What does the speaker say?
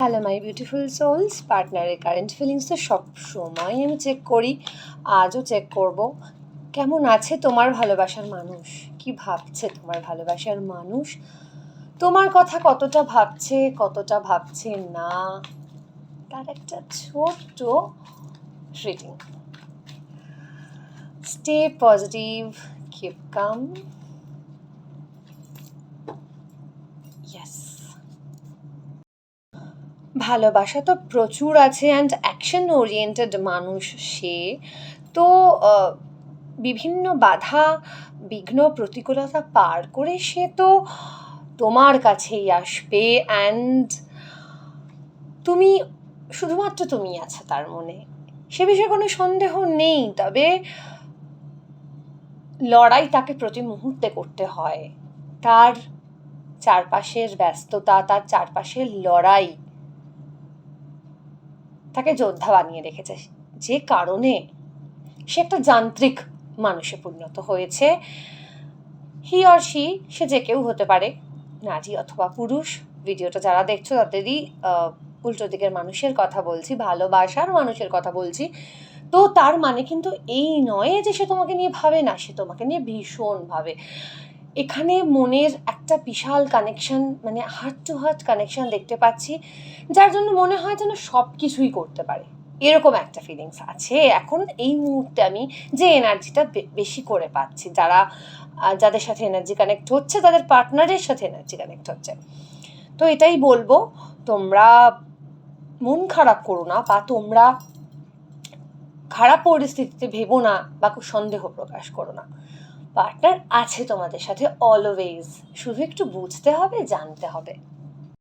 Hello my beautiful sols, পার্টনারের current feelings তো সব সময় আমি চেক করি, আজও চেক করব। কেমন আছে তোমার ভালোবাসার মানুষ? কি ভাবছে তোমার ভালোবাসার মানুষ? তোমার কথা কতটা ভাবছে, কতটা ভাবছে না, তার একটা ছোট্ট reading. Stay positive, keep calm. Yes, ভালোবাসা তো প্রচুর আছে অ্যান্ড অ্যাকশন ওরিয়েন্টেড মানুষ সে। তো বিভিন্ন বাধা বিঘ্ন প্রতিকূলতা পার করে সে তো তোমার কাছেই আসবে, অ্যান্ড তুমি শুধুমাত্র তুমি আছো তার মনে, সে বিষয়ে কোনো সন্দেহ নেই। তবে লড়াই তাকে প্রতি মুহূর্তে করতে হয়। তার চারপাশের ব্যস্ততা, তার চারপাশের লড়াই তাকে যোদ্ধা বানিয়ে রেখেছে, যে কারণে সে একটা যান্ত্রিক মানুষে পরিণত হয়েছে। হি অর সে যে কেউ হতে পারে, নারী অথবা পুরুষ। ভিডিওটা যারা দেখছো তাদেরই উল্টো দিকের মানুষের কথা বলছি, ভালোবাসার মানুষের কথা বলছি। তো তার মানে কিন্তু এই নয় যে সে তোমাকে নিয়ে ভাবে না, সে তোমাকে নিয়ে ভীষণ ভাবে। এখানে মনের একটা বিশাল কানেকশন, মানে হার্ট টু হার্ট কানেকশন দেখতে পাচ্ছি, যার জন্য মনে হয় যেন সব কিছুই করতে পারে, এরকম একটা ফিলিংস আছে এখন এই মুহূর্তে। আমি যে এনার্জিটা বেশি করে পাচ্ছি, যাদের সাথে এনার্জি কানেক্ট হচ্ছে, তাদের পার্টনারের সাথে এনার্জি কানেক্ট হচ্ছে। তো এটাই বলবো, তোমরা মন খারাপ করো না, বা তোমরা খারাপ পরিস্থিতিতে ভেবো না, বা সন্দেহ প্রকাশ করো না। পার্টনার আছে তোমাদের সাথে অলওয়েজ, শুধু একটু বুঝতে হবে, জানতে হবে।